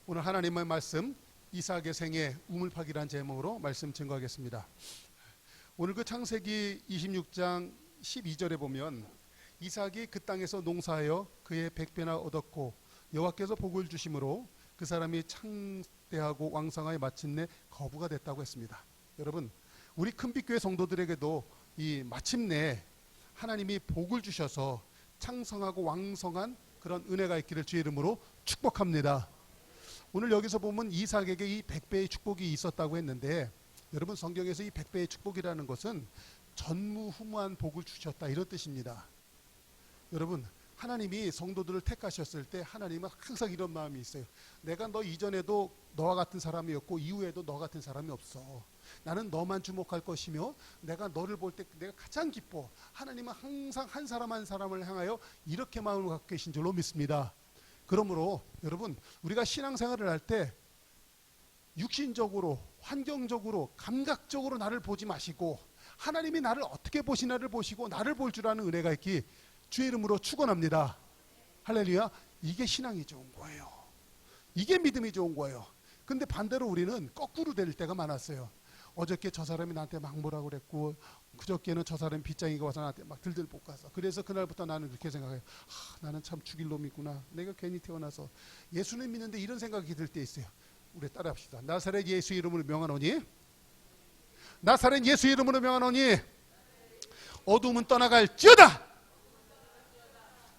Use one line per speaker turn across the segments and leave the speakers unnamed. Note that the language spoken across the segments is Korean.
오늘 하나님의 말씀 이삭의 생애 우물파기란 제목으로 말씀 증거하겠습니다. 오늘 그 창세기 26장 12절에 보면 이삭이 그 땅에서 농사하여 그의 100배나 얻었고 여호와께서 복을 주심으로 그 사람이 창대하고 왕성하여 마침내 거부가 됐다고 했습니다. 여러분, 우리 큰빛교회 성도들에게도 이 마침내 하나님이 복을 주셔서 창성하고 왕성한 그런 은혜가 있기를 주의 이름으로 축복합니다. 오늘 여기서 보면 이삭에게 이 100배의 축복이 있었다고 했는데, 여러분, 성경에서 이 100배의 축복이라는 것은 전무후무한 복을 주셨다 이런 뜻입니다. 여러분, 하나님이 성도들을 택하셨을 때 하나님은 항상 이런 마음이 있어요. 내가 너 이전에도 너와 같은 사람이었고 이후에도 너 같은 사람이 없어. 나는 너만 주목할 것이며 내가 너를 볼 때 내가 가장 기뻐. 하나님은 항상 한 사람 한 사람을 향하여 이렇게 마음을 갖고 계신 줄로 믿습니다. 그러므로 여러분, 우리가 신앙생활을 할 때 육신적으로, 환경적으로, 감각적으로 나를 보지 마시고 하나님이 나를 어떻게 보시나를 보시고 나를 볼 줄 아는 은혜가 있기 주의 이름으로 축원합니다. 할렐루야. 이게 신앙이 좋은 거예요. 이게 믿음이 좋은 거예요. 근데 반대로 우리는 거꾸로 될 때가 많았어요. 어저께 저 사람이 나한테 막 뭐라고 그랬고 그저께는 저 사람이 빗장이가 와서 나한테 막 들들 볶았어. 그래서 그날부터 나는 그렇게 생각해요. 나는 참 죽일 놈이구나. 내가 괜히 태어나서 예수님 믿는데 이런 생각이 들 때 있어요. 우리 따라합시다. 나사렛 예수 이름으로 명하노니, 나사렛 예수 이름으로 명하노니 어둠은 떠나갈지어다.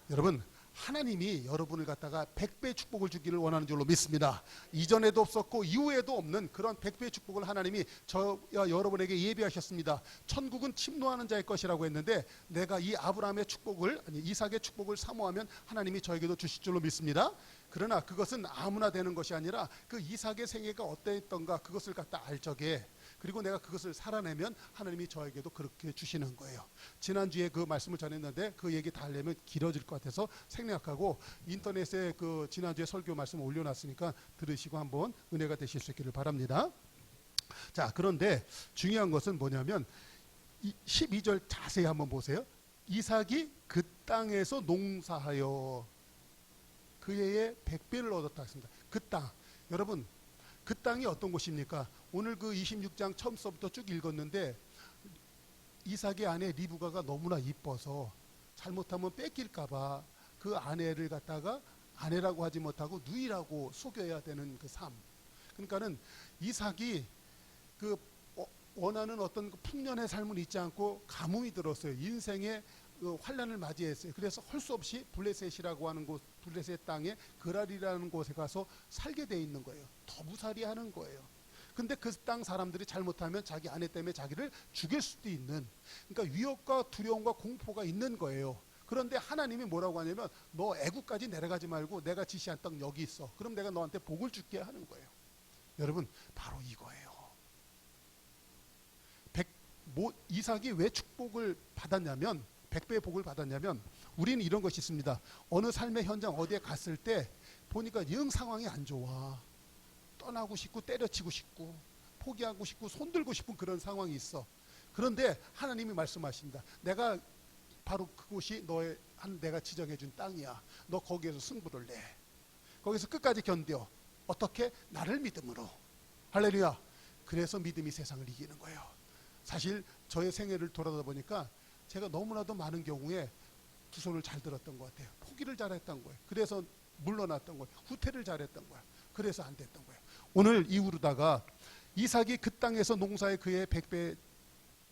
여러분, 하나님이 여러분을 갖다가 100배 축복을 주기를 원하는 줄로 믿습니다. 이전에도 없었고 이후에도 없는 그런 100배의 축복을 하나님이 저와 여러분에게 예비하셨습니다. 천국은 침노하는 자의 것이라고 했는데, 내가 이 아브라함의 축복을, 아니 이삭의 축복을 사모하면 하나님이 저에게도 주실 줄로 믿습니다. 그러나 그것은 아무나 되는 것이 아니라 그 이삭의 생애가 어떠했던가 그것을 갖다 알 적에, 그리고 내가 그것을 살아내면 하나님이 저에게도 그렇게 주시는 거예요. 지난주에 그 말씀을 전했는데 그 얘기 다 하려면 길어질 것 같아서 생략하고 인터넷에 그 지난주에 설교 말씀을 올려놨으니까 들으시고 한번 은혜가 되실 수 있기를 바랍니다. 자, 그런데 중요한 것은 뭐냐면 12절 자세히 한번 보세요. 이삭이 그 땅에서 농사하여 그의 100배를 얻었다 했습니다. 그 땅, 여러분, 그 땅이 어떤 곳입니까? 오늘 그 26장 처음서부터 쭉 읽었는데 이삭의 아내 리브가가 너무나 이뻐서 잘못하면 뺏길까봐 그 아내를 갖다가 아내라고 하지 못하고 누이라고 속여야 되는 그 삶. 그러니까는 이삭이 그 원하는 어떤 풍년의 삶을 잊지 않고 가뭄이 들었어요. 인생의 그 환란을 맞이했어요. 그래서 할 수 없이 블레셋이라고 하는 곳, 블레셋 땅에 그랄이라는 곳에 가서 살게 돼 있는 거예요. 더부살이 하는 거예요. 근데 그 땅 사람들이 잘못하면 자기 아내 때문에 자기를 죽일 수도 있는, 그러니까 위협과 두려움과 공포가 있는 거예요. 그런데 하나님이 뭐라고 하냐면, 너 애국까지 내려가지 말고 내가 지시한 땅 여기 있어. 그럼 내가 너한테 복을 줄게 하는 거예요. 여러분, 바로 이거예요. 이삭이 왜 축복을 받았냐면, 100배의 복을 받았냐면, 우리는 이런 것이 있습니다. 어느 삶의 현장 어디에 갔을 때 보니까 영 상황이 안 좋아. 떠나고 싶고 때려치고 싶고 포기하고 싶고 손들고 싶은 그런 상황이 있어. 그런데 하나님이 말씀하십니다. 내가 바로 그곳이 너의 내가 지정해 준 땅이야. 너 거기에서 승부를 내. 거기서 끝까지 견뎌. 어떻게? 나를 믿음으로. 할렐루야. 그래서 믿음이 세상을 이기는 거예요. 사실 저의 생애를 돌아다 보니까 제가 너무나도 많은 경우에 두 손을 잘 들었던 것 같아요. 포기를 잘했던 거예요. 그래서 물러났던 거예요. 후퇴를 잘했던 거예요. 그래서 안 됐던 거예요. 오늘 이후로다가 이삭이 그 땅에서 농사에 그의 100배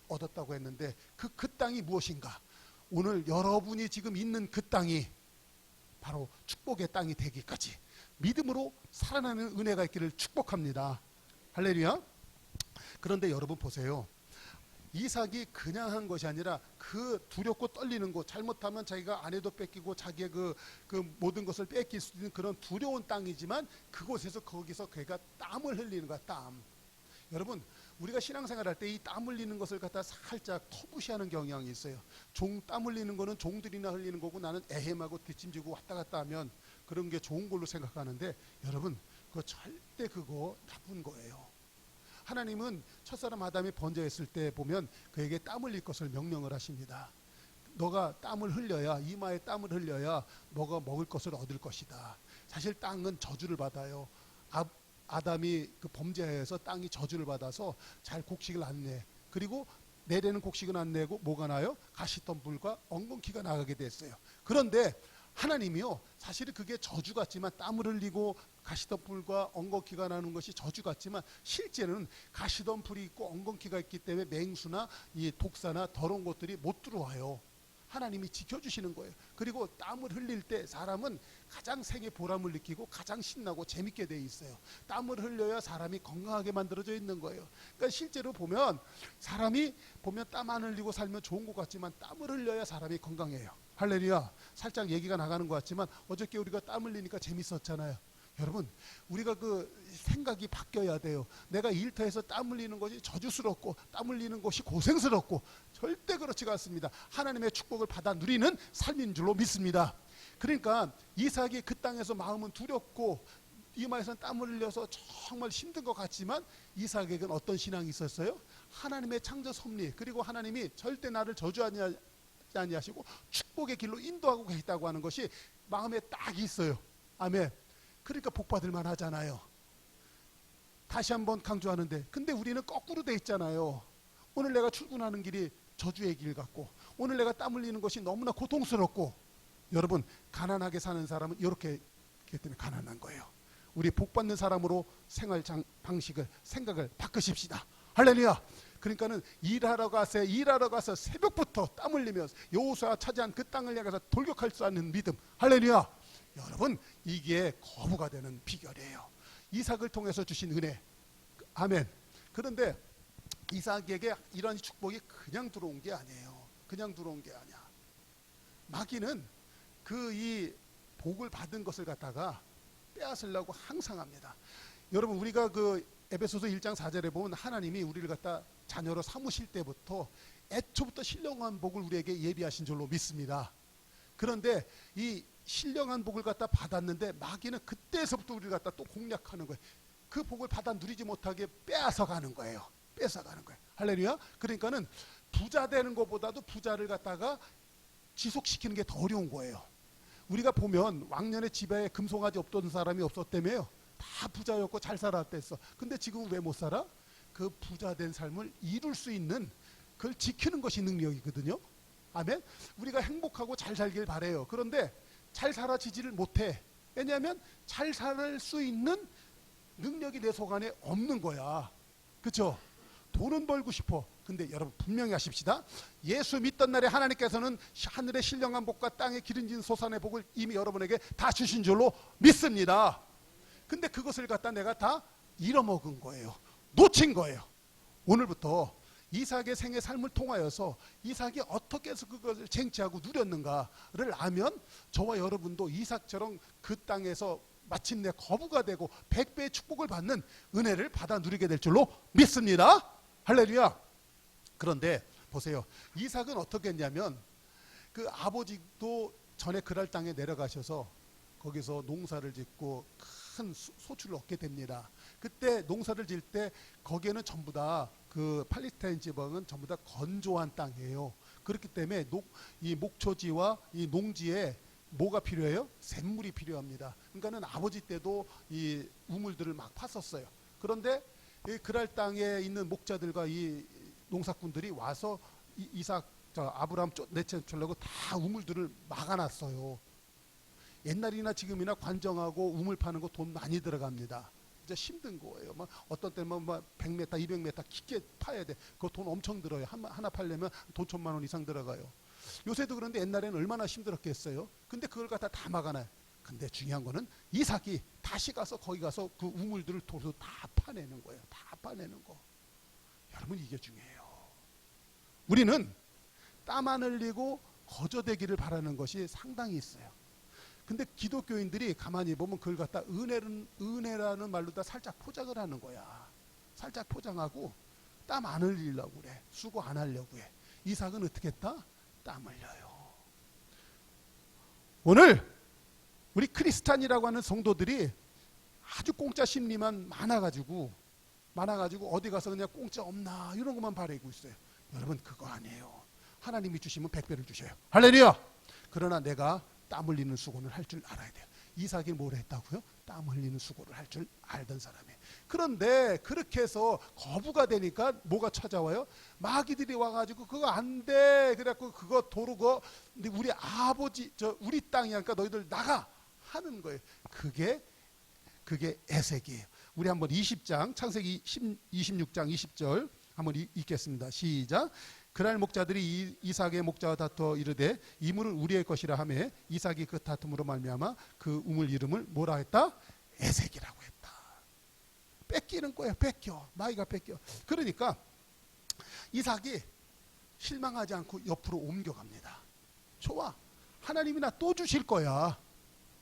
얻었다고 했는데 그 땅이 무엇인가? 오늘 여러분이 지금 있는 그 땅이 바로 축복의 땅이 되기까지 믿음으로 살아나는 은혜가 있기를 축복합니다. 할렐루야. 그런데 여러분 보세요. 이삭이 그냥 한 것이 아니라 그 두렵고 떨리는 곳, 잘못하면 자기가 아내도 뺏기고 자기의 그 모든 것을 뺏길 수 있는 그런 두려운 땅이지만 그곳에서 거기서 그가 땀을 흘리는 거야. 땀. 여러분, 우리가 신앙생활 할 때 이 땀 흘리는 것을 갖다 살짝 터부시하는 경향이 있어요. 땀 흘리는 거는 종들이나 흘리는 거고 나는 애헴하고 뒷짐지고 왔다 갔다 하면 그런 게 좋은 걸로 생각하는데, 여러분, 그거 절대 그거 나쁜 거예요. 하나님은 첫사람 아담이 번제했을 때 보면 그에게 땀 흘릴 것을 명령을 하십니다. 너가 땀을 흘려야, 이마에 땀을 흘려야 너가 먹을 것을 얻을 것이다. 사실 땅은 저주를 받아요. 아담이 그 범죄해서 땅이 저주를 받아서 잘 곡식을 안 내. 그리고 내려는 곡식은 안 내고 뭐가 나요? 가시덤불과 엉겅퀴가 나가게 됐어요. 그런데 하나님이요, 사실은 그게 저주 같지만, 땀을 흘리고 가시덤불과 엉겅퀴가 나는 것이 저주 같지만 실제는 가시덤불이 있고 엉겅퀴가 있기 때문에 맹수나 이 독사나 더러운 것들이 못 들어와요. 하나님이 지켜주시는 거예요. 그리고 땀을 흘릴 때 사람은 가장 생의 보람을 느끼고 가장 신나고 재밌게 돼 있어요. 땀을 흘려야 사람이 건강하게 만들어져 있는 거예요. 그러니까 실제로 보면 사람이 보면 땀 안 흘리고 살면 좋은 것 같지만 땀을 흘려야 사람이 건강해요. 할렐루야. 살짝 얘기가 나가는 것 같지만 어저께 우리가 땀 흘리니까 재밌었잖아요. 여러분, 우리가 그 생각이 바뀌어야 돼요. 내가 일터에서 땀 흘리는 것이 저주스럽고 땀 흘리는 것이 고생스럽고 절대 그렇지가 않습니다. 하나님의 축복을 받아 누리는 삶인 줄로 믿습니다. 그러니까 이삭이 그 땅에서 마음은 두렵고 이마에서 땀을 흘려서 정말 힘든 것 같지만 이삭에게는 어떤 신앙이 있었어요? 하나님의 창조 섭리, 그리고 하나님이 절대 나를 저주하지 아니하시고 축복의 길로 인도하고 계시다고 하는 것이 마음에 딱 있어요. 아멘. 그러니까 복받을 만하잖아요. 다시 한번 강조하는데, 근데 우리는 거꾸로 돼 있잖아요. 오늘 내가 출근하는 길이 저주의 길 같고, 오늘 내가 땀 흘리는 것이 너무나 고통스럽고. 여러분, 가난하게 사는 사람은 이렇게 때문에 가난한 거예요. 우리 복받는 사람으로 생활 방식을, 생각을 바꾸십시다. 할렐루야. 그러니까는 일하러 가서 새벽부터 땀 흘리면서 여호수아가 차지한 그 땅을 향해서 돌격할 수 있는 믿음. 할렐루야. 여러분, 이게 거부가 되는 비결이에요. 이삭을 통해서 주신 은혜. 아멘. 그런데 이삭에게 이런 축복이 그냥 들어온 게 아니에요. 그냥 들어온 게 아니야. 마귀는 그 이 복을 받은 것을 갖다가 빼앗으려고 항상 합니다. 여러분, 우리가 그 에베소서 1장 4절에 보면 하나님이 우리를 갖다 자녀로 삼으실 때부터 애초부터 신령한 복을 우리에게 예비하신 줄로 믿습니다. 그런데 이 신령한 복을 갖다 받았는데 마귀는 그때서부터 우리를 갖다 또 공략하는 거예요. 그 복을 받아 누리지 못하게 빼앗아가는 거예요. 뺏어가는 거예요. 할렐루야. 그러니까는 부자 되는 것보다도 부자를 갖다가 지속시키는 게 더 어려운 거예요. 우리가 보면 왕년에 집에 금송아지 없던 사람이 없었다며요. 다 부자였고 잘 살았댔어. 근데 지금은 왜 못 살아? 그 부자 된 삶을 이룰 수 있는, 그걸 지키는 것이 능력이거든요. 아멘. 우리가 행복하고 잘 살길 바래요. 그런데 잘 살아지지를 못해. 왜냐하면 잘 살 수 있는 능력이 내 속 안에 없는 거야. 그렇죠? 돈은 벌고 싶어. 근데 여러분 분명히 하십시다. 예수 믿던 날에 하나님께서는 하늘의 신령한 복과 땅의 기름진 솟아내 복을 이미 여러분에게 다 주신 줄로 믿습니다. 근데 그것을 갖다 내가 다 잃어먹은 거예요. 놓친 거예요. 오늘부터 이삭의 생의 삶을 통하여서 이삭이 어떻게 해서 그것을 쟁취하고 누렸는가를 알면 저와 여러분도 이삭처럼 그 땅에서 마침내 거부가 되고 100배의 축복을 받는 은혜를 받아 누리게 될 줄로 믿습니다. 할렐루야. 그런데 보세요. 이삭은 어떻게 했냐면 그 아버지도 전에 그랄 땅에 내려가셔서 거기서 농사를 짓고 큰 소출을 얻게 됩니다. 그때 농사를 질 때 거기에는 전부 다 그 팔레스타인 지방은 전부 다 건조한 땅이에요. 그렇기 때문에 이 목초지와 이 농지에 뭐가 필요해요? 샘물이 필요합니다. 그러니까는 아버지 때도 이 우물들을 막 팠었어요. 그런데 이 그랄 땅에 있는 목자들과 이 농사꾼들이 와서 아브라함 내쫓으려고 다 우물들을 막아놨어요. 옛날이나 지금이나 관정하고 우물 파는 거 돈 많이 들어갑니다. 진짜 힘든 거예요. 막 어떤 때는 막 100m, 200m 깊게 파야 돼. 그거 돈 엄청 들어요. 하나 팔려면 돈 1,000만 원 이상 들어가요. 요새도 그런데 옛날에는 얼마나 힘들었겠어요. 근데 그걸 갖다 다 막아놔요. 근데 중요한 거는 이삭이 다시 가서 거기 가서 그 우물들을 도서 다 파내는 거예요. 다 파내는 거. 여러분, 이게 중요해요. 우리는 땀 안 흘리고 거저되기를 바라는 것이 상당히 있어요. 근데 기독교인들이 가만히 보면 그걸 갖다 은혜라는 말로 다 살짝 포장을 하는 거야. 살짝 포장하고 땀 안 흘리려고 그래. 수고 안 하려고 해. 이삭은 어떻게 했다? 땀 흘려요. 오늘 우리 크리스찬이라고 하는 성도들이 아주 공짜 심리만 많아가지고 어디 가서 그냥 공짜 없나 이런 것만 바라고 있어요. 여러분, 그거 아니에요. 하나님이 주시면 100배를 주셔요. 할렐루야. 그러나 내가 땀 흘리는 수고는 할 줄 알아야 돼요. 이삭이 뭘 했다고요? 땀 흘리는 수고를 할 줄 알던 사람이에요. 그런데 그렇게 해서 거부가 되니까 뭐가 찾아와요? 마귀들이 와가지고 그거 안 돼. 그래갖고 그거 도르고 근데 우리 아버지 우리 땅이니까 너희들 나가 하는 거예요. 그게 에색이에요. 우리 한번 20장 창세기 26장 20절 한번 읽겠습니다. 시작. 그날 목자들이 이삭의 목자와 다투어 이르되 이 물은 우리의 것이라 하며 이삭이 그 다툼으로 말미암아 그 우물 이름을 뭐라 했다? 에색이라고 했다. 뺏기는 거예요. 마귀가 뺏겨. 그러니까 이삭이 실망하지 않고 옆으로 옮겨갑니다. 좋아. 하나님이 나 또 주실 거야.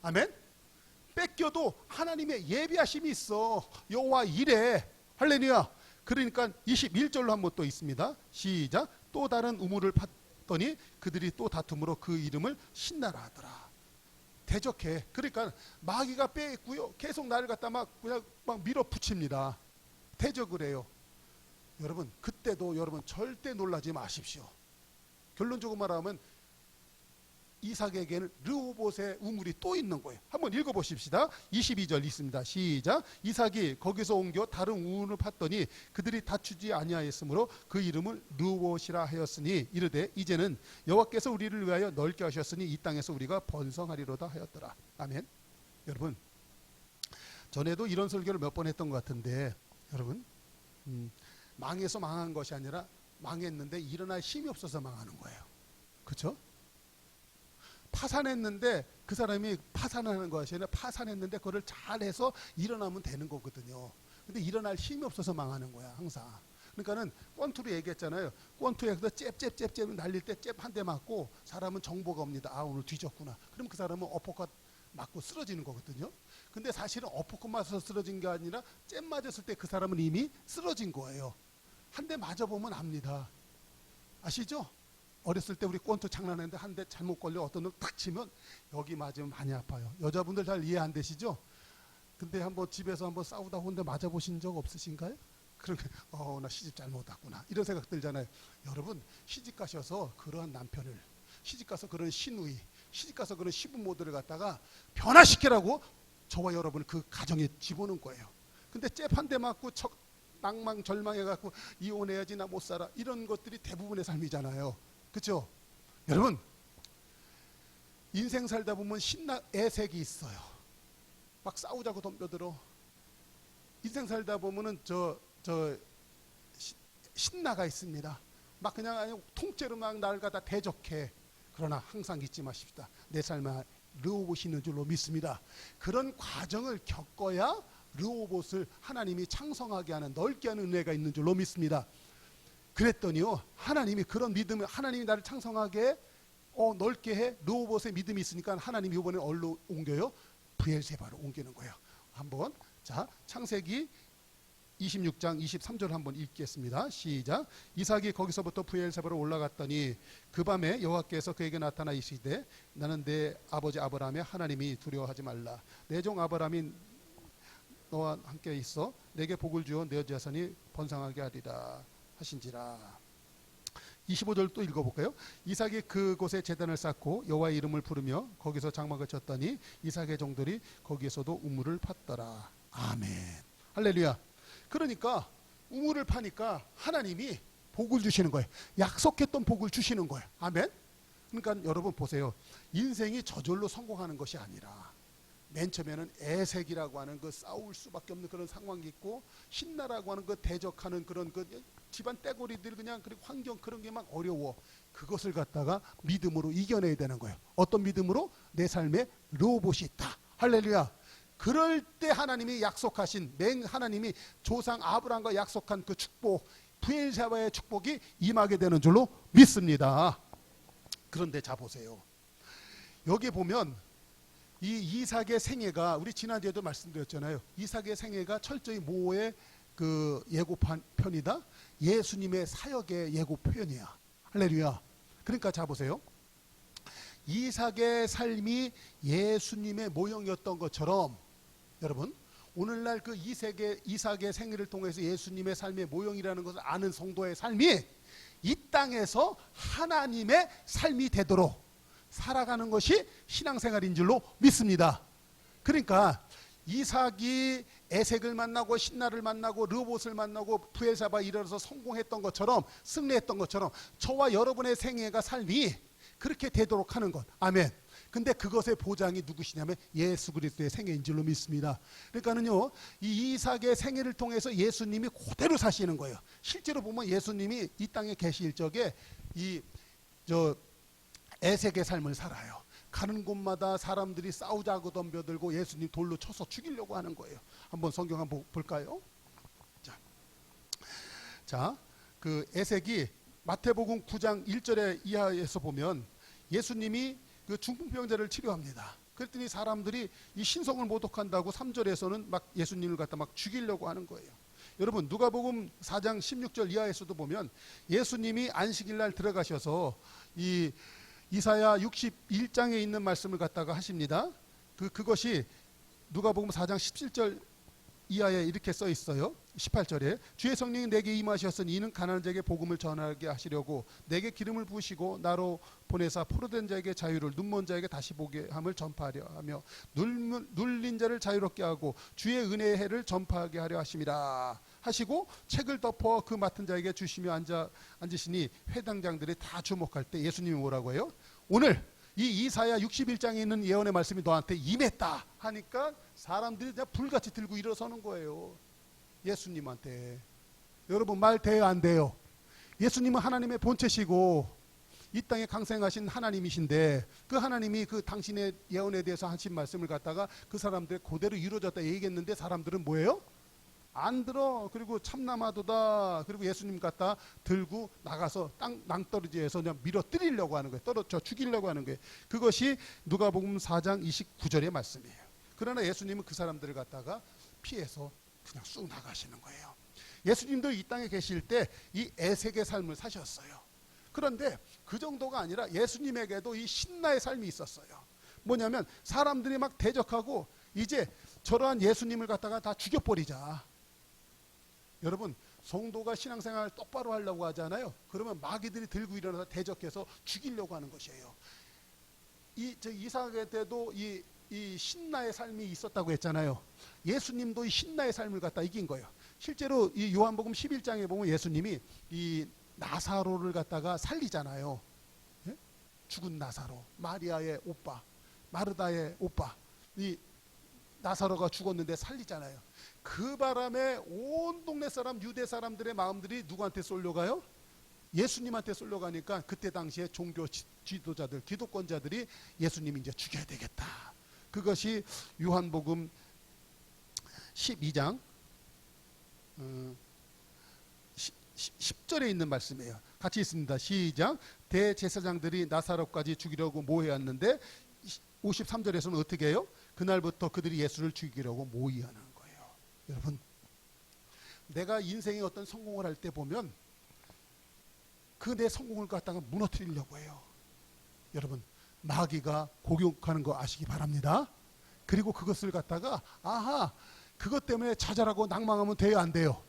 아멘. 뺏겨도 하나님의 예비하심이 있어. 여호와 이래. 할렐루야. 그러니까 21절로 한번 또 있습니다. 시작. 또 다른 우물을 팠더니 그들이 또 다툼으로 그 이름을 신나라 하더라. 대적해. 그러니까 마귀가 빼있고요. 계속 나를 갖다 그냥 밀어붙입니다. 대적을 해요. 여러분 그때도 여러분 절대 놀라지 마십시오. 결론적으로 말하면 이삭에게는 르호봇의 우물이 또 있는 거예요. 한번 읽어보십시다. 22절 있습니다. 시작. 이삭이 거기서 옮겨 다른 우물을 팠더니 그들이 다투지 아니하였으므로 그 이름을 르호봇이라 하였으니 이르되 이제는 여호와께서 우리를 위하여 넓게 하셨으니 이 땅에서 우리가 번성하리로다 하였더라. 아멘. 여러분 전에도 이런 설교를 몇 번 했던 것 같은데 여러분 망해서 망한 것이 아니라 망했는데 일어날 힘이 없어서 망하는 거예요. 그렇죠? 파산했는데 그 사람이 파산하는 것이 아니라 파산했는데 그거를 잘해서 일어나면 되는 거거든요. 근데 일어날 힘이 없어서 망하는 거야 항상. 그러니까는 권투로 얘기했잖아요. 권투에서 잽 날릴 때 잽 한 대 맞고 사람은 정보가 옵니다. 아 오늘 뒤졌구나. 그럼 그 사람은 어퍼컷 맞고 쓰러지는 거거든요. 근데 사실은 어퍼컷 맞아서 쓰러진 게 아니라 잽 맞았을 때 그 사람은 이미 쓰러진 거예요. 한 대 맞아보면 압니다. 아시죠? 어렸을 때 우리 권투 장난했는데 한 대 잘못 걸려 어떤 놈 탁 치면 여기 맞으면 많이 아파요. 여자분들 잘 이해 안 되시죠? 근데 한번 집에서 한번 싸우다 혼자 맞아보신 적 없으신가요? 그렇게 나 시집 잘못 왔구나 이런 생각 들잖아요. 여러분 시집 가셔서 그러한 남편을 시집 가서 그런 시누이 시집 가서 그런 시부모들을 갖다가 변화시키라고 저와 여러분을 그 가정에 집어넣은 거예요. 근데 잽 한 대 맞고 낭망 절망해갖고 이혼해야지 나 못 살아 이런 것들이 대부분의 삶이잖아요. 그렇죠? 여러분 인생 살다 보면 애색이 있어요. 막 싸우자고 덤벼들어. 인생 살다 보면은 신나가 있습니다. 막 그냥 통째로 막 날 갖다 대적해. 그러나 항상 잊지 마십시다. 내 삶에 르호봇이 있는 줄로 믿습니다. 그런 과정을 겪어야 르호봇을 하나님이 창성하게 하는 넓게 하는 은혜가 있는 줄로 믿습니다. 그랬더니요 하나님이 그런 믿음을 하나님이 나를 창성하게 넓게 해 르호봇의 믿음이 있으니까 하나님이 이번에 어디로 옮겨요? 브엘세바로 옮기는 거예요. 한번 자 창세기 26장 23절 한번 읽겠습니다. 시작. 이삭이 거기서부터 브엘세바로 올라갔더니 그 밤에 여호와께서 그에게 나타나 이르시되 나는 내 아버지 아브라함의 하나님이 두려워하지 말라. 내 종 아브라함이 너와 함께 있어 내게 복을 주어 내 자손이 번성하게 하리라 하신지라. 25절 또 읽어볼까요? 이삭이 그곳에 제단을 쌓고 여호와의 이름을 부르며 거기서 장막을 쳤더니 이삭의 종들이 거기에서도 우물을 팠더라. 아멘. 할렐루야. 그러니까 우물을 파니까 하나님이 복을 주시는 거예요. 약속했던 복을 주시는 거예요. 아멘. 그러니까 여러분 보세요. 인생이 저절로 성공하는 것이 아니라 맨 처음에는 애색이라고 하는 그 싸울 수밖에 없는 그런 상황이 있고 신나라고 하는 그 대적하는 그런 그 집안 떼고리들 그냥 그리고 환경 그런 게 막 어려워. 그것을 갖다가 믿음으로 이겨내야 되는 거예요. 어떤 믿음으로? 내 삶에 르호봇이 있다. 할렐루야. 그럴 때 하나님이 약속하신 하나님이 조상 아브라함과 약속한 그 축복 브엘세바의 축복이 임하게 되는 줄로 믿습니다. 그런데 자 보세요. 여기 보면 이 이삭의 생애가 우리 지난주에도 말씀드렸잖아요. 이삭의 생애가 철저히 뭐의 그 예고편이다. 예수님의 사역의 예고편이야. 할렐루야. 그러니까 자 보세요. 이삭의 삶이 예수님의 모형이었던 것처럼 여러분 오늘날 그 이삭의 생애를 통해서 예수님의 삶의 모형이라는 것을 아는 성도의 삶이 이 땅에서 하나님의 삶이 되도록 살아가는 것이 신앙생활인 줄로 믿습니다. 그러니까 이삭이 에색을 만나고 신나를 만나고 르봇을 만나고 부엘사바 이르러서 성공했던 것처럼, 승리했던 것처럼 저와 여러분의 생애가 삶이 그렇게 되도록 하는 것. 아멘. 근데 그것의 보장이 누구시냐면 예수 그리스도의 생애인 줄로 믿습니다. 그러니까는요, 이 이삭의 생애를 통해서 예수님이 그대로 사시는 거예요. 실제로 보면 예수님이 이 땅에 계실 적에 에색의 삶을 살아요. 가는 곳마다 사람들이 싸우자고 덤벼들고 예수님 돌로 쳐서 죽이려고 하는 거예요. 한번 성경 한번 볼까요? 자, 그 에색이 마태복음 9장 1절에 이하에서 보면 예수님이 그 중풍병자를 치료합니다. 그랬더니 사람들이 이 신성을 모독한다고 3절에서는 막 예수님을 갖다 막 죽이려고 하는 거예요. 여러분, 누가복음 4장 16절 이하에서도 보면 예수님이 안식일 날 들어가셔서 이 이사야 61장에 있는 말씀을 갖다가 하십니다. 그것이 누가복음 4장 17절 이하에 이렇게 써 있어요. 18절에 주의 성령이 내게 임하셨으니 이는 가난한 자에게 복음을 전하게 하시려고 내게 기름을 부으시고 나로 보내사 포로된 자에게 자유를, 눈먼 자에게 다시 보게 함을 전파하려 하며 눌린 자를 자유롭게 하고 주의 은혜의 해를 전파하게 하려 하심이라 하시고 책을 덮어 그 맡은 자에게 주시며 앉으시니 회당장들이 다 주목할 때 예수님이 뭐라고 해요? 오늘 이 이사야 61장에 있는 예언의 말씀이 너한테 임했다 하니까 사람들이 그냥 불같이 들고 일어서는 거예요. 예수님한테. 여러분, 말 돼요 안 돼요? 예수님은 하나님의 본체시고 이 땅에 강생하신 하나님이신데 그 하나님이 그 당신의 예언에 대해서 하신 말씀을 갖다가 그 사람들 그대로 이루어졌다 얘기했는데 사람들은 뭐예요? 안 들어. 그리고 참나마도다. 그리고 예수님 갖다 들고 나가서 낭떠러지에서 그냥 밀어 때리려고 하는 거예요. 떨어져 죽이려고 하는 거예요. 그것이 누가복음 4장 29절의 말씀이에요. 그러나 예수님은 그 사람들을 갖다가 피해서 그냥 쑥 나가시는 거예요. 예수님도 이 땅에 계실 때 이 에색의 삶을 사셨어요. 그런데 그 정도가 아니라 예수님에게도 이 신나의 삶이 있었어요. 뭐냐면 사람들이 막 대적하고 이제 저러한 예수님을 갖다가 다 죽여버리자. 여러분, 성도가 신앙생활을 똑바로 하려고 하잖아요. 그러면 마귀들이 들고 일어나서 대적해서 죽이려고 하는 것이에요. 이삭에 때도 이 신나의 삶이 있었다고 했잖아요. 예수님도 이 신나의 삶을 갖다 이긴 거예요. 실제로 이 요한복음 11장에 보면 예수님이 이 나사로를 갖다가 살리잖아요. 예? 죽은 나사로, 마리아의 오빠, 마르다의 오빠, 이 나사로가 죽었는데 살리잖아요. 그 바람에 온 동네 사람, 유대 사람들의 마음들이 누구한테 쏠려가요? 예수님한테 쏠려가니까 그때 당시에 종교 지도자들, 기독권자들이 예수님 이제 죽여야 되겠다. 그것이 요한복음 12장 10절에 있는 말씀이에요. 같이 있습니다. 시작. 대제사장들이 나사로까지 죽이려고 모여왔는데 53절에서는 어떻게 해요? 그날부터 그들이 예수를 죽이려고 모의하는 거예요. 여러분, 내가 인생의 어떤 성공을 할 때 보면 그 내 성공을 갖다가 무너뜨리려고 해요. 여러분, 마귀가 공격하는 거 아시기 바랍니다. 그리고 그것을 갖다가 그것 때문에 좌절하고 낭망하면 돼요 안 돼요?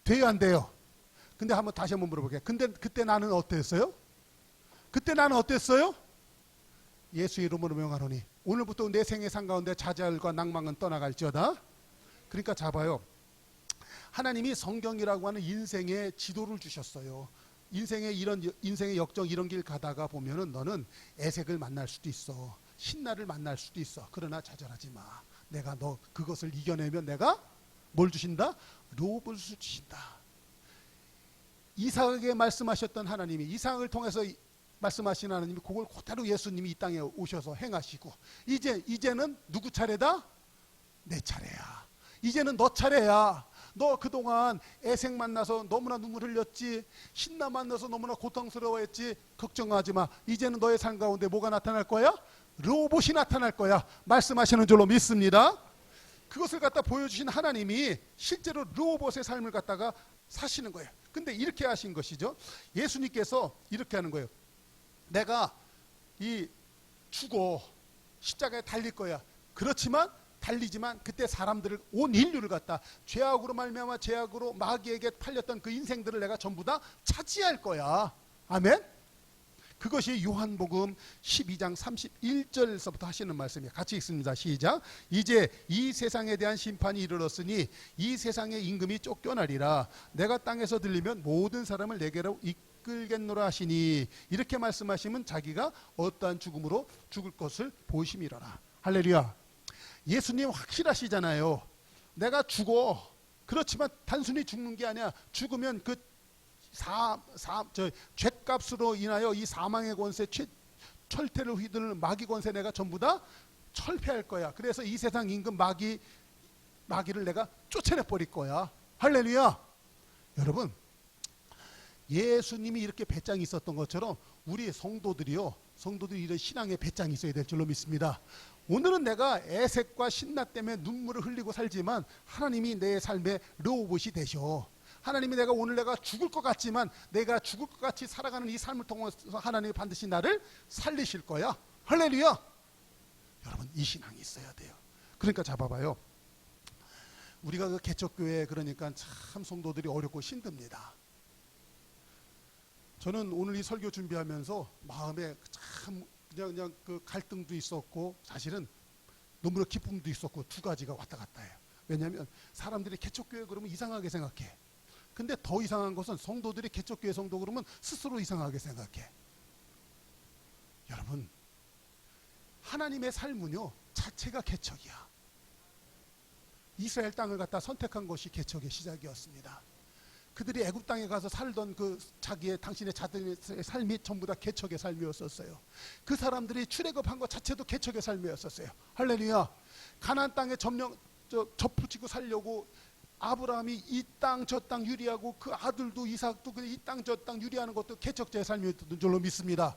돼요 안 돼요? 근데 다시 한번 물어볼게요. 근데 그때 나는 어땠어요? 그때 나는 어땠어요? 예수 이름으로 명하노니 오늘부터 내 생의 산 가운데 좌절과 낭망은 떠나갈지어다. 그러니까 잡아요. 하나님이 성경이라고 하는 인생의 지도를 주셨어요. 인생의 역정 이런 길 가다가 보면은 너는 에색을 만날 수도 있어. 신나를 만날 수도 있어. 그러나 좌절하지 마. 내가 너 그것을 이겨내면 내가 뭘 주신다? 롭을 주신다. 이삭에게 말씀하셨던 하나님이, 이삭을 통해서 말씀하신 하나님이 그걸 그대로 예수님이 이 땅에 오셔서 행하시고, 이제는 누구 차례다? 내 차례야. 이제는 너 차례야. 너 그동안 애색 만나서 너무나 눈물 흘렸지, 신나 만나서 너무나 고통스러워했지. 걱정하지 마. 이제는 너의 삶 가운데 뭐가 나타날 거야? 로봇이 나타날 거야. 말씀하시는 줄로 믿습니다. 그것을 갖다 보여주신 하나님이 실제로 로봇의 삶을 갖다가 사시는 거예요. 근데 이렇게 하신 것이죠. 예수님께서 이렇게 하는 거예요. 내가 죽어 십자가에 달릴 거야. 그렇지만 달리지만 그때 사람들을, 온 인류를 갖다 죄악으로 말미암아 죄악으로 마귀에게 팔렸던 그 인생들을 내가 전부 다 차지할 거야. 아멘. 그것이 요한복음 12장 31절에서부터 하시는 말씀이에요. 같이 읽습니다. 시작. 이제 이 세상에 대한 심판이 이르렀으니 이 세상의 임금이 쫓겨나리라. 내가 땅에서 들리면 모든 사람을 내게로 이끌겠노라 하시니, 이렇게 말씀하시면 자기가 어떠한 죽음으로 죽을 것을 보심이라라. 할렐루야. 예수님 확실하시잖아요. 내가 죽어. 그렇지만 단순히 죽는 게 아니야. 죽으면 그 죄값으로 인하여 이 사망의 권세, 철퇴를 휘두르는 마귀 권세 내가 전부 다 철폐할 거야. 그래서 이 세상 임금 마귀를 내가 쫓아내 버릴 거야. 할렐루야. 여러분, 예수님이 이렇게 배짱이 있었던 것처럼 우리 성도들이 이런 신앙의 배짱이 있어야 될 줄로 믿습니다. 오늘은 내가 애색과 신나 때문에 눈물을 흘리고 살지만 하나님이 내 삶의 로봇이 되셔. 하나님이 오늘 내가 죽을 것 같지만 내가 죽을 것 같이 살아가는 이 삶을 통해서 하나님이 반드시 나를 살리실 거야. 할렐루야. 여러분, 이 신앙이 있어야 돼요. 그러니까 잡아봐요. 우리가 그 개척교회, 그러니까 참 성도들이 어렵고 힘듭니다. 저는 오늘 이 설교 준비하면서 마음에 참 그냥 그 갈등도 있었고, 사실은 너무나 기쁨도 있었고, 두 가지가 왔다 갔다 해요. 왜냐하면 사람들이 개척교회 그러면 이상하게 생각해. 근데 더 이상한 것은 성도들이 개척교회 성도 그러면 스스로 이상하게 생각해. 여러분, 하나님의 삶은요 자체가 개척이야. 이스라엘 땅을 갖다 선택한 것이 개척의 시작이었습니다. 그들이 애굽 땅에 가서 살던 그 당신의 자들의 삶이 전부 다 개척의 삶이었었어요. 그 사람들이 출애굽한 것 자체도 개척의 삶이었었어요. 할렐루야. 가나안 땅에 접붙이고 살려고 아브라함이 이 땅 저 땅 유리하고 그 아들도 이삭도 이 땅 저 땅 유리하는 것도 개척자의 삶이었던 줄로 믿습니다.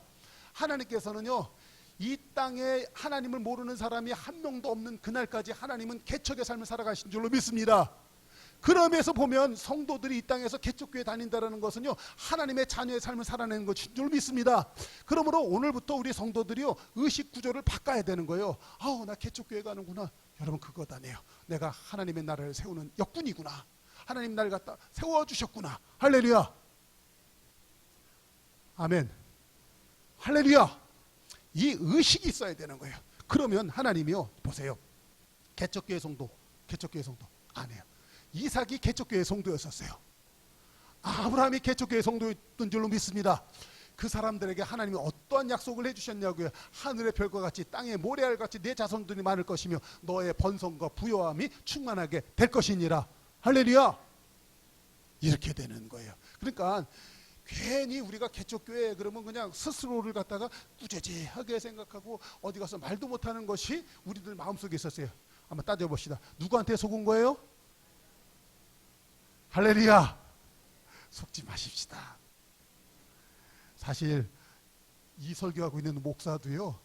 하나님께서는요 이 땅에 하나님을 모르는 사람이 한 명도 없는 그날까지 하나님은 개척의 삶을 살아가신 줄로 믿습니다. 그러면서 보면 성도들이 이 땅에서 개척교회 다닌다는 것은요 하나님의 자녀의 삶을 살아내는 것인 줄 믿습니다. 그러므로 오늘부터 우리 성도들이요 의식 구조를 바꿔야 되는 거예요. 나 개척교회 가는구나. 여러분, 그것 아니에요. 내가 하나님의 나라를 세우는 역군이구나. 하나님 나를 갖다 세워주셨구나. 할렐루야. 아멘. 할렐루야. 이 의식이 있어야 되는 거예요. 그러면 하나님이요 보세요. 개척교회 성도 아니에요. 이삭이 개척교회 성도였었어요. 아브라함이 개척교회 성도였던 줄로 믿습니다. 그 사람들에게 하나님이 어떠한 약속을 해주셨냐고요. 하늘의 별과 같이 땅의 모래알 같이 내 자손들이 많을 것이며 너의 번성과 부요함이 충만하게 될 것이니라. 할렐루야. 이렇게 되는 거예요. 그러니까 괜히 우리가 개척교회 그러면 그냥 스스로를 갖다가 꾸재지하게 생각하고 어디 가서 말도 못하는 것이 우리들 마음속에 있었어요. 한번 따져봅시다. 누구한테 속은 거예요? 할렐루야. 속지 마십시다. 사실 이 설교하고 있는 목사도요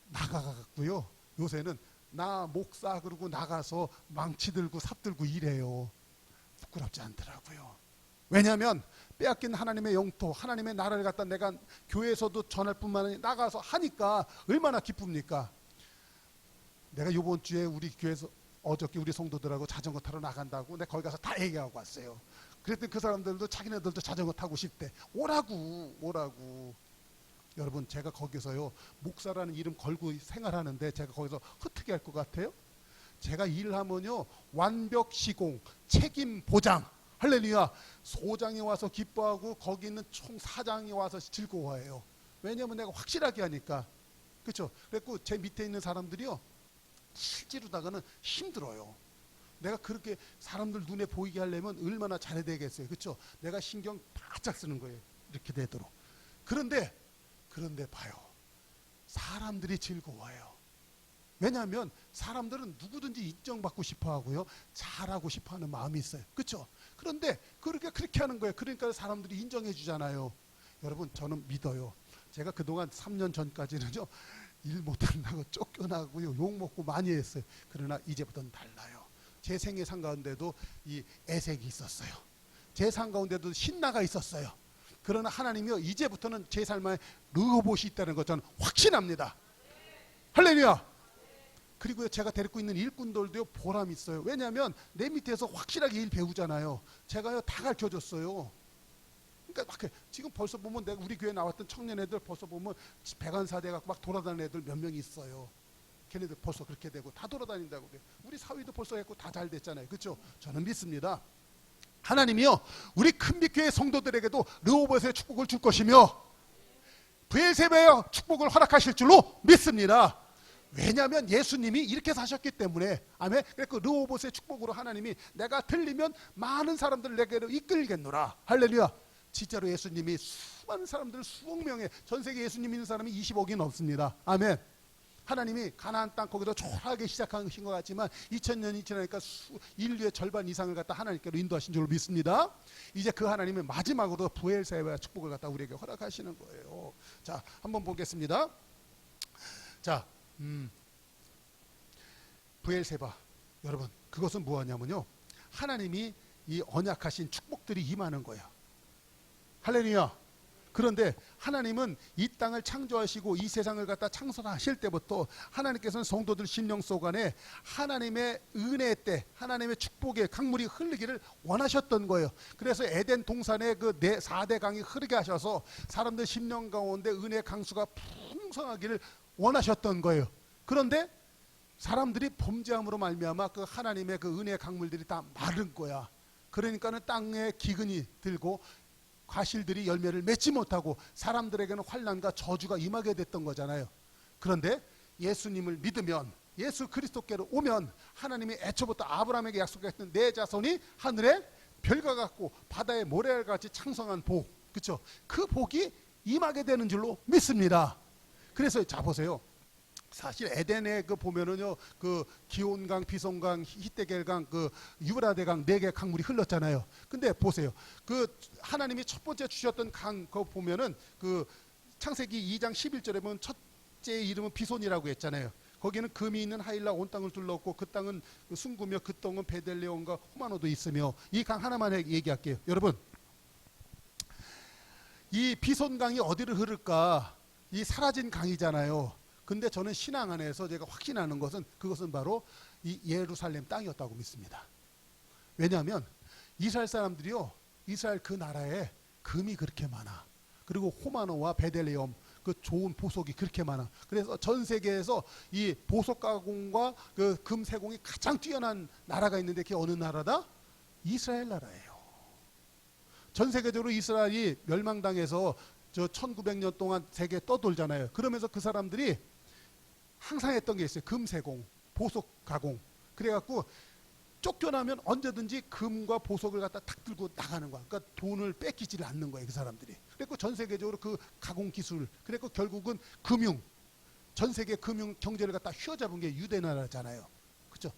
나가갖고요 요새는 나 목사 그러고 나가서 망치 들고 삽 들고 이래요. 부끄럽지 않더라고요. 왜냐하면 빼앗긴 하나님의 영토, 하나님의 나라를 갖다 내가 교회에서도 전할 뿐만 아니라 나가서 하니까 얼마나 기쁩니까? 내가 이번 주에 우리 교회에서 어저께 우리 성도들하고 자전거 타러 나간다고 내가 거기 가서 다 얘기하고 왔어요. 그랬더니 그 사람들도 자기네들도 자전거 타고 싶대. 오라고. 여러분, 제가 거기서요 목사라는 이름 걸고 생활하는데 제가 거기서 흩게 할 것 같아요? 제가 일하면요 완벽 시공, 책임 보장. 할렐루야. 소장이 와서 기뻐하고 거기 있는 총사장이 와서 즐거워해요. 왜냐하면 내가 확실하게 하니까. 그렇죠? 그래서 제 밑에 있는 사람들이요 실제로다가는 힘들어요. 내가 그렇게 사람들 눈에 보이게 하려면 얼마나 잘해야 되겠어요. 그렇죠? 내가 신경 바짝 쓰는 거예요. 이렇게 되도록. 그런데 봐요. 사람들이 즐거워해요. 왜냐하면 사람들은 누구든지 인정받고 싶어 하고요. 잘하고 싶어 하는 마음이 있어요. 그렇죠? 그런데 그렇게 하는 거예요. 그러니까 사람들이 인정해 주잖아요. 여러분, 저는 믿어요. 제가 그동안 3년 전까지는요. 일 못한다고 쫓겨나고요. 욕먹고 많이 했어요. 그러나 이제부터는 달라요. 제 생애 상 가운데도 이 애색이 있었어요. 제 삶 가운데도 신나가 있었어요. 그러나 하나님이요 이제부터는 제 삶에 르호봇이 있다는 것 저는 확신합니다. 할렐루야. 그리고 제가 데리고 있는 일꾼들도 보람 있어요. 왜냐하면 내 밑에서 확실하게 일 배우잖아요. 제가요 다 가르쳐줬어요. 그러니까 막 지금 벌써 보면 내가 우리 교회 나왔던 청년 애들 벌써 보면 배관사대 갖고 막 돌아다니는 애들 몇 명 있어요. 걔네들 벌써 그렇게 되고 다 돌아다닌다고 그래요. 우리 사위도 벌써 했고 다 잘 됐잖아요. 그렇죠? 저는 믿습니다. 하나님이요 우리 큰빛교회 성도들에게도 르호보스의 축복을 줄 것이며 브엘세바의 축복을 허락하실 줄로 믿습니다. 왜냐하면 예수님이 이렇게 사셨기 때문에. 아멘. 그래서 르호보스의 축복으로 하나님이 내가 틀리면 많은 사람들을 내게로 이끌겠노라. 할렐루야. 진짜로 예수님이 수많은 사람들 수억 명의 전 세계 예수님 믿는 사람이 20억이 넘습니다. 아멘. 하나님이 가나안 땅 거기서 초라하게 시작하신 것 같지만 2000년이 지나니까 인류의 절반 이상을 갖다 하나님께로 인도하신 줄로 믿습니다. 이제 그 하나님은 마지막으로 브엘세바의 축복을 갖다 우리에게 허락하시는 거예요. 자, 한번 보겠습니다. 자, 브엘세바 여러분 그것은 뭐냐면요 하나님이 이 언약하신 축복들이 임하는 거예요. 할렐루야. 그런데 하나님은 이 땅을 창조하시고 이 세상을 갖다 창설하실 때부터 하나님께서는 성도들 심령 속 안에 하나님의 은혜의 때 하나님의 축복의 강물이 흐르기를 원하셨던 거예요. 그래서 에덴 동산에 그 4대 강이 흐르게 하셔서 사람들 심령 가운데 은혜의 강수가 풍성하기를 원하셨던 거예요. 그런데 사람들이 범죄함으로 말미암아 그 하나님의 그 은혜의 강물들이 다 마른 거야. 그러니까는 땅에 기근이 들고 과실들이 열매를 맺지 못하고 사람들에게는 환난과 저주가 임하게 됐던 거잖아요. 그런데 예수님을 믿으면 예수 그리스도께로 오면 하나님이 애초부터 아브라함에게 약속했던 내 자손이 하늘의 별과 같고 바다의 모래알 같이 창성한 복, 그렇죠? 그 복이 임하게 되는 줄로 믿습니다. 그래서 자 보세요. 사실 에덴에 그 보면은요 그 기온강, 비송강, 히데겔강, 그 유브라데강 4개 강물이 흘렀잖아요. 근데 보세요. 그 하나님이 첫 번째 주셨던 강 그 보면은 그 창세기 2장 11절에 보면 첫째 이름은 비손이라고 했잖아요. 거기는 금이 있는 하일라 온 땅을 둘렀고 그 땅은 순구며 그 땅은 베델레온과 호마노도 있으며 이 강 하나만 얘기할게요. 여러분 이 비손강이 어디를 흐를까? 이 사라진 강이잖아요. 근데 저는 신앙 안에서 제가 확신하는 것은 그것은 바로 이 예루살렘 땅이었다고 믿습니다. 왜냐하면 이스라엘 사람들이요 이스라엘 그 나라에 금이 그렇게 많아. 그리고 호마노와 베델레헴 그 좋은 보석이 그렇게 많아. 그래서 전 세계에서 이 보석 가공과 그 금 세공이 가장 뛰어난 나라가 있는데 그게 어느 나라다? 이스라엘 나라예요. 전 세계적으로 이스라엘이 멸망당해서 저 1900년 동안 세계 떠돌잖아요. 그러면서 그 사람들이 항상 했던 게 있어요. 금세공, 보석 가공. 그래갖고 쫓겨나면 언제든지 금과 보석을 갖다 탁 들고 나가는 거야. 그러니까 돈을 뺏기지를 않는 거예요. 그 사람들이. 그래갖고 전 세계적으로 그 가공 기술, 그래갖고 결국은 금융, 전 세계 금융 경제를 갖다 휘어잡은 게 유대 나라잖아요. 그렇죠?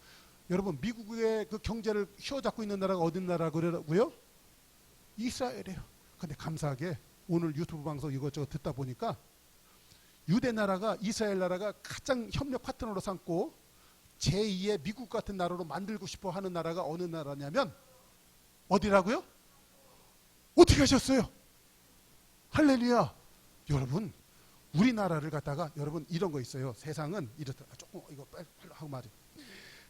여러분 미국의 그 경제를 휘어잡고 있는 나라가 어디 나라고요? 이스라엘이에요. 근데 감사하게 오늘 유튜브 방송 이것저것 듣다 보니까 유대 나라가 이스라엘 나라가 가장 협력 파트너로 삼고 제2의 미국 같은 나라로 만들고 싶어 하는 나라가 어느 나라냐면 어디라고요? 어떻게 하셨어요? 할렐루야. 여러분 우리나라를 갖다가 여러분 이런 거 있어요. 세상은 이렇다. 조금 이거 빨리 하고 말해.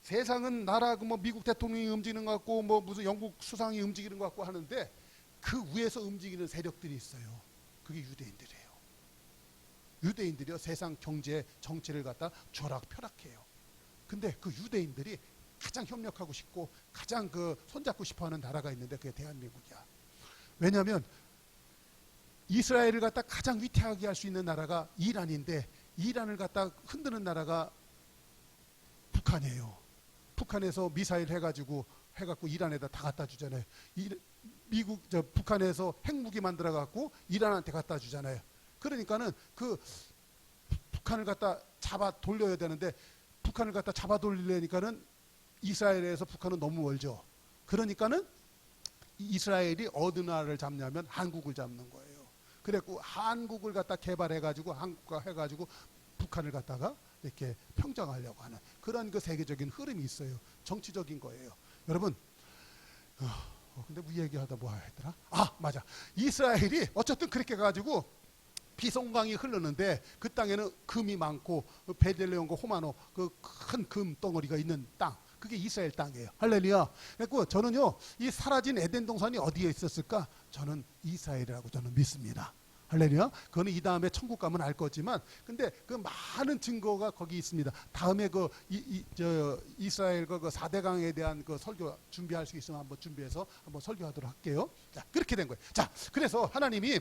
세상은 나라 뭐 미국 대통령이 움직이는 것 같고 뭐 무슨 영국 수상이 움직이는 것 같고 하는데 그 위에서 움직이는 세력들이 있어요. 그게 유대인들이에요. 유대인들이요 세상 경제 정치를 갖다 쥐락펴락해요. 근데 그 유대인들이 가장 협력하고 싶고 가장 그 손잡고 싶어하는 나라가 있는데 그게 대한민국이야. 왜냐하면 이스라엘을 갖다 가장 위태하게 할 수 있는 나라가 이란인데 이란을 갖다 흔드는 나라가 북한이에요. 북한에서 미사일 해갖고 이란에다 다 갖다 주잖아요. 북한에서 핵무기 만들어 갖고 이란한테 갖다 주잖아요. 그러니까는 그 북한을 갖다 잡아 돌려야 되는데 북한을 갖다 잡아 돌리려니까는 이스라엘에서 북한은 너무 멀죠. 그러니까는 이스라엘이 어느 나라를 잡냐면 한국을 잡는 거예요. 그래갖고 한국을 갖다 개발해가지고 한국화 해가지고 북한을 갖다가 이렇게 평정하려고 하는 그런 그 세계적인 흐름이 있어요. 정치적인 거예요. 여러분. 근데 뭐 얘기하다 뭐 했더라? 아 맞아. 이스라엘이 어쨌든 그렇게 가지고 비송강이 흐르는데 그 땅에는 금이 많고 베델레헴과 호마노 그 큰 금 덩어리가 있는 땅. 그게 이스라엘 땅이에요. 할렐루야. 그래서 저는요, 이 사라진 에덴 동산이 어디에 있었을까? 저는 이스라엘이라고 저는 믿습니다. 할렐루야. 그거는 이 다음에 천국 가면 알 거지만, 근데 그 많은 증거가 거기 있습니다. 다음에 이스라엘 그 4대강에 대한 그 설교 준비할 수 있으면 한번 준비해서 한번 설교하도록 할게요. 자, 그렇게 된 거예요. 자, 그래서 하나님이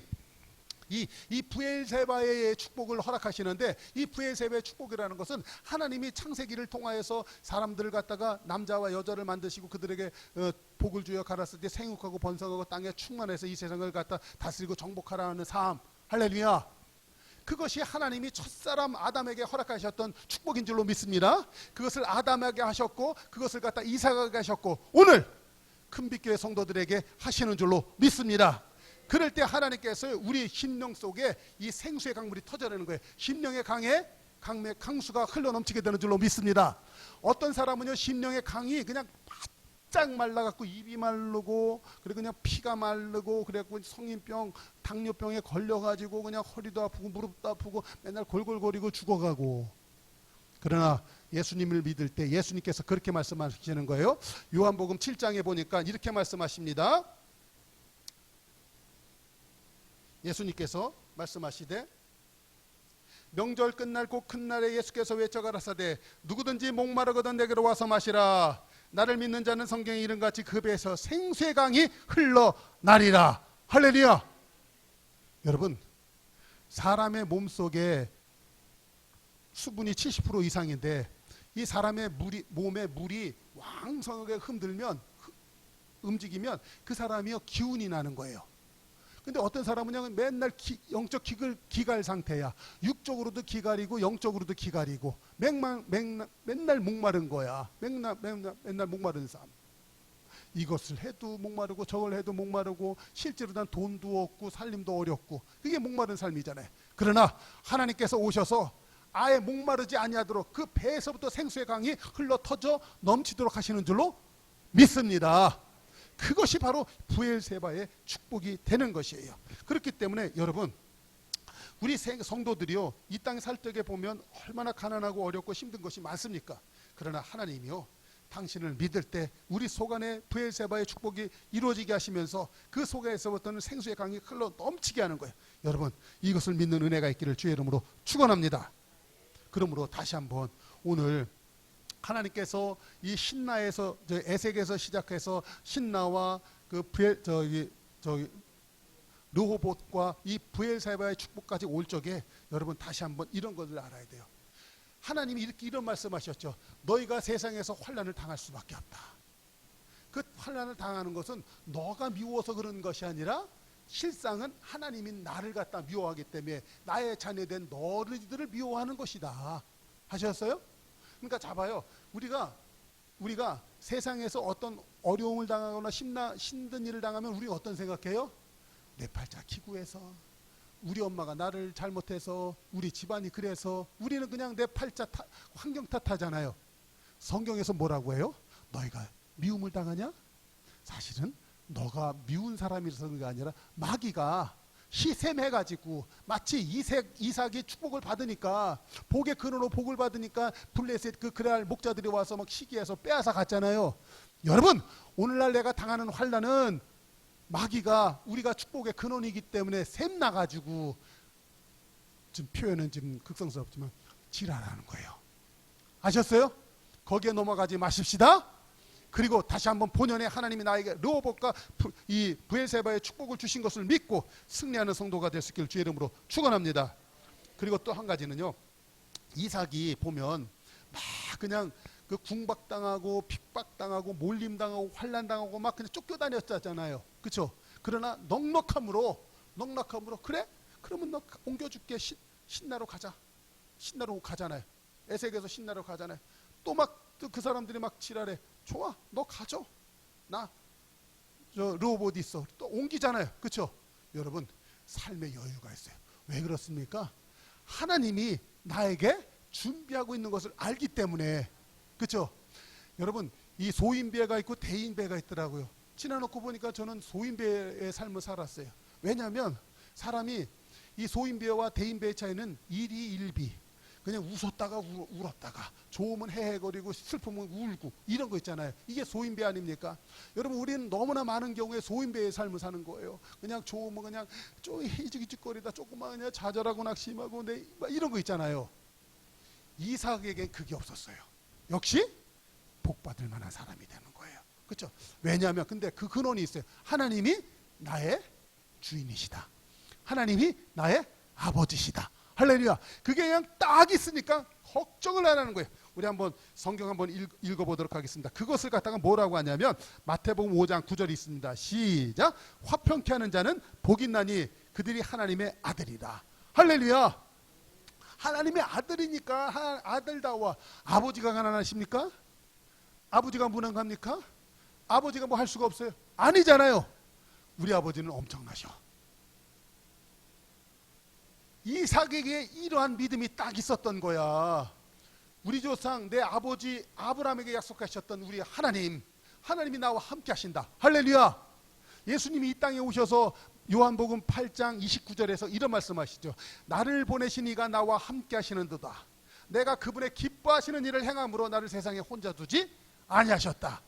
이 부엘세바의 축복을 허락하시는데, 이 부엘세바의 축복이라는 것은 하나님이 창세기를 통하여서 사람들을 갖다가 남자와 여자를 만드시고 그들에게 복을 주여 가라사대 생육하고 번성하고 땅에 충만해서 이 세상을 갖다 다스리고 정복하라는 삶. 할렐루야. 그것이 하나님이 첫사람 아담에게 허락하셨던 축복인 줄로 믿습니다. 그것을 아담에게 하셨고 그것을 갖다 이삭에게 하셨고 오늘 큰빛교회 성도들에게 하시는 줄로 믿습니다. 그럴 때 하나님께서 우리 심령 속에 이 생수의 강물이 터져내는 거예요. 심령의 강수가 흘러넘치게 되는 줄로 믿습니다. 어떤 사람은요, 심령의 강이 그냥 바짝 말라갖고 입이 마르고, 그리고 그냥 피가 마르고, 그래갖고 성인병, 당뇨병에 걸려가지고 그냥 허리도 아프고 무릎도 아프고 맨날 골골거리고 죽어가고. 그러나 예수님을 믿을 때 예수님께서 그렇게 말씀하시는 거예요. 요한복음 7장에 보니까 이렇게 말씀하십니다. 예수님께서 말씀하시되 명절 끝날 곧 큰 날에 예수께서 외쳐 가라사대 누구든지 목마르거든 내게로 와서 마시라. 나를 믿는 자는 성경에 이른같이 그 배에서 생수의 강이 흘러나리라. 할렐루야. 여러분, 사람의 몸속에 수분이 70% 이상인데 이 사람의 몸에 물이 왕성하게 움직이면 그 사람이요 기운이 나는 거예요. 근데 어떤 사람은 그냥 맨날 영적 기갈 상태야. 육적으로도 기갈이고 영적으로도 기갈이고 맨날 목마른 거야. 맨날 목마른 삶. 이것을 해도 목마르고 저걸 해도 목마르고 실제로 난 돈도 없고 살림도 어렵고 그게 목마른 삶이잖아요. 그러나 하나님께서 오셔서 아예 목마르지 아니하도록 그 배에서부터 생수의 강이 흘러 터져 넘치도록 하시는 줄로 믿습니다. 그것이 바로 부엘세바의 축복이 되는 것이에요. 그렇기 때문에 여러분, 우리 성도들이요 이 땅에 살 적에 보면 얼마나 가난하고 어렵고 힘든 것이 많습니까? 그러나 하나님이요 당신을 믿을 때 우리 속 안에 부엘세바의 축복이 이루어지게 하시면서 그 속에서부터는 생수의 강이 흘러 넘치게 하는 거예요. 여러분, 이것을 믿는 은혜가 있기를 주의 이름으로 축원합니다. 그러므로 다시 한번 오늘 하나님께서 이 신나에서 에색에서 시작해서 신나와 그 르호봇과 이 부엘세바의 축복까지 올 적에 여러분 다시 한번 이런 것을 알아야 돼요. 하나님이 이런 말씀하셨죠. 너희가 세상에서 환난을 당할 수밖에 없다. 그 환난을 당하는 것은 너가 미워서 그런 것이 아니라 실상은 하나님이 나를 갖다 미워하기 때문에 나의 자녀된 너희들을 미워하는 것이다 하셨어요. 그러니까 잡아요. 우리가 세상에서 어떤 어려움을 당하거나 힘든 일을 당하면 우리가 어떤 생각해요? 내 팔자 기구해서, 우리 엄마가 나를 잘못해서, 우리 집안이 그래서, 우리는 그냥 내 팔자 환경 탓하잖아요. 성경에서 뭐라고 해요? 너희가 미움을 당하냐? 사실은 너가 미운 사람이라서 그런 게 아니라 마귀가 희생해가지고 마치 이삭이 축복을 받으니까 복의 근원으로 복을 받으니까 블레셋 그레알 목자들이 와서 막 시기해서 빼앗아 갔잖아요. 여러분, 오늘날 내가 당하는 환난은 마귀가 우리가 축복의 근원이기 때문에 샘나가지고 좀 표현은 좀 극성스럽지만 지랄하는 거예요. 아셨어요? 거기에 넘어가지 마십시다. 그리고 다시 한번 본연의 하나님이 나에게 르호봇과 이 부엘세바의 축복을 주신 것을 믿고 승리하는 성도가 될 수 있기를 주의 이름으로 축원합니다. 그리고 또 한 가지는요, 이삭이 보면 막 그냥 그 궁박당하고 핍박당하고 몰림당하고 환난당하고 막 그냥 쫓겨다녔잖아요. 그렇죠? 그러나 넉넉함으로 그래? 그러면 너 옮겨줄게. 신나로 가자. 신나로 가잖아요. 에색에서 신나로 가잖아요. 또 막 그 사람들이 막 지랄해. 좋아, 너 가져. 나 저 르호봇 있어. 또 옮기잖아요. 그렇죠? 여러분, 삶의 여유가 있어요. 왜 그렇습니까? 하나님이 나에게 준비하고 있는 것을 알기 때문에. 그렇죠? 여러분, 이 소인배가 있고 대인배가 있더라고요. 지나놓고 보니까 저는 소인배의 삶을 살았어요. 왜냐하면 사람이 이 소인배와 대인배의 차이는 일이 일비. 그냥 웃었다가 울었다가, 좋으면 헤헤거리고 슬프면 울고, 이런 거 있잖아요. 이게 소인배 아닙니까? 여러분, 우리는 너무나 많은 경우에 소인배의 삶을 사는 거예요. 그냥 좋으면 그냥 좀 희죽희죽거리다 조금만 그냥 좌절하고 낙심하고 이런 거 있잖아요. 이삭에겐 그게 없었어요. 역시 복받을 만한 사람이 되는 거예요. 그렇죠? 왜냐하면 근데 그 근원이 있어요. 하나님이 나의 주인이시다. 하나님이 나의 아버지시다. 할렐루야. 그게 그냥 딱 있으니까 걱정을 안 하는 거예요. 우리 한번 성경 한번 읽어보도록 하겠습니다. 그것을 갖다가 뭐라고 하냐면 마태복음 5장 9절이 있습니다. 시작. 화평케 하는 자는 복이 있나니 그들이 하나님의 아들이다. 할렐루야. 하나님의 아들이니까 아들다워. 아버지가 가난하십니까? 아버지가 무능합니까? 아버지가 뭐 할 수가 없어요? 아니잖아요. 우리 아버지는 엄청나셔. 이삭에게 이러한 믿음이 딱 있었던 거야. 우리 조상 내 아버지 아브라함에게 약속하셨던 우리 하나님이 나와 함께 하신다. 할렐루야. 예수님이 이 땅에 오셔서 요한복음 8장 29절에서 이런 말씀하시죠. 나를 보내신 이가 나와 함께 하시는도다. 내가 그분의 기뻐하시는 일을 행함으로 나를 세상에 혼자 두지 아니하셨다.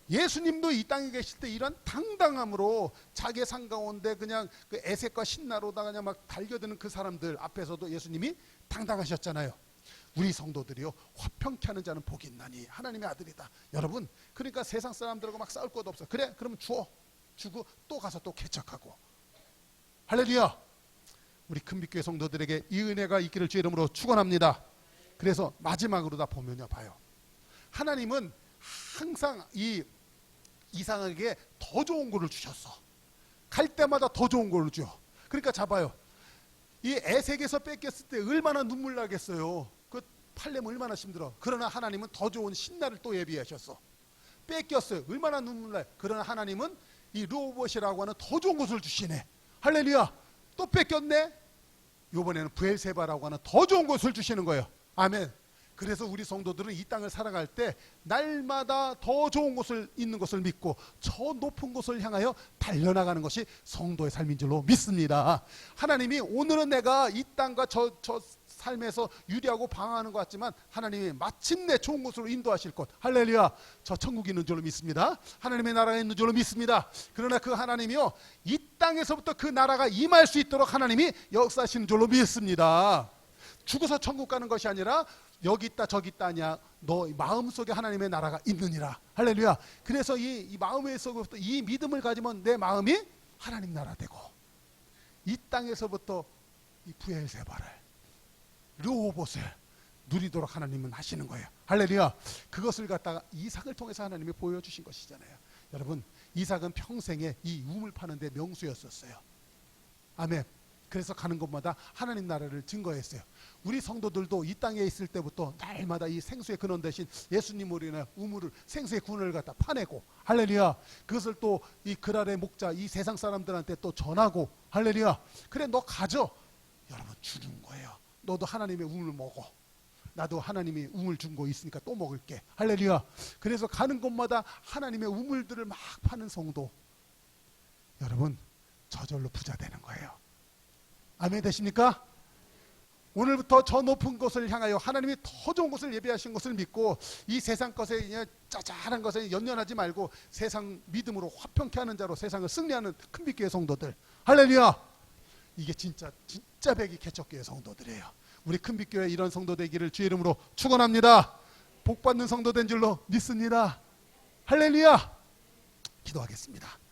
예수님도 이 땅에 계실 때 이런 당당함으로 자기 상 가운데 그냥 그 애색과 신나로다 그냥 막 달겨드는 그 사람들 앞에서도 예수님이 당당하셨잖아요. 우리 성도들이요, 화평케 하는 자는 복이 있나니 하나님의 아들이다. 여러분, 그러니까 세상 사람들하고 막 싸울 것도 없어. 그래, 그러면 주고 또 가서 또 개척하고. 할렐루야. 우리 큰빛교회 성도들에게 이 은혜가 있기를 주의 이름으로 축원합니다. 그래서 마지막으로 다 보면요, 봐요. 하나님은 항상 이 이삭에게 더 좋은 거를 주셨어. 갈 때마다 더 좋은 거를 줘. 그러니까 잡아요. 이 에색에서 뺏겼을 때 얼마나 눈물 나겠어요. 그 팔레면 얼마나 힘들어. 그러나 하나님은 더 좋은 신나를 또 예비하셨어. 뺏겼어요. 얼마나 눈물 나요. 그러나 하나님은 이 르호봇이라고 하는 더 좋은 것을 주시네. 할렐루야. 또 뺏겼네. 이번에는 브엘세바라고 하는 더 좋은 것을 주시는 거예요. 아멘. 그래서 우리 성도들은 이 땅을 살아갈 때 날마다 더 좋은 곳을 있는 것을 믿고 저 높은 곳을 향하여 달려나가는 것이 성도의 삶인 줄로 믿습니다. 하나님이 오늘은 내가 이 땅과 저 삶에서 유리하고 방황하는 것 같지만 하나님이 마침내 좋은 곳으로 인도하실 것. 할렐루야. 저 천국이 있는 줄로 믿습니다. 하나님의 나라가 있는 줄로 믿습니다. 그러나 그 하나님이요, 이 땅에서부터 그 나라가 임할 수 있도록 하나님이 역사하시는 줄로 믿습니다. 죽어서 천국 가는 것이 아니라 여기 있다 저기 있다 아니야. 너 마음속에 하나님의 나라가 있느니라. 할렐루야. 그래서 이 마음에서부터 이 믿음을 가지면 내 마음이 하나님 나라 되고, 이 땅에서부터 이 브엘세바를 르호봇을 누리도록 하나님은 하시는 거예요. 할렐루야. 그것을 갖다가 이삭을 통해서 하나님이 보여주신 것이잖아요. 여러분, 이삭은 평생에 이 우물 파는 데 명수였었어요. 아멘. 그래서 가는 곳마다 하나님 나라를 증거했어요. 우리 성도들도 이 땅에 있을 때부터 날마다 이 생수의 근원 대신 예수님으로 인해 우물을, 생수의 근원을 갖다 파내고, 할렐루야. 그것을 또 이 그랄의 목자 이 세상 사람들한테 또 전하고, 할렐루야. 그래, 너 가져. 여러분, 주는 거예요. 너도 하나님의 우물 먹어. 나도 하나님이 우물 준 거 있으니까 또 먹을게. 할렐루야. 그래서 가는 곳마다 하나님의 우물들을 막 파는 성도, 여러분, 저절로 부자 되는 거예요. 아멘 되십니까? 오늘부터 저 높은 곳을 향하여 하나님이 더 좋은 곳을 예비하신 것을 믿고 이 세상 것에 짜잘한 것에 연연하지 말고 세상 믿음으로 화평케 하는 자로 세상을 승리하는 큰빛교회 성도들. 할렐루야. 이게 진짜 백이 개척교회 성도들이에요. 우리 큰빛교회 이런 성도 되기를 주의 이름으로 축원합니다. 복받는 성도 된 줄로 믿습니다. 할렐루야. 기도하겠습니다.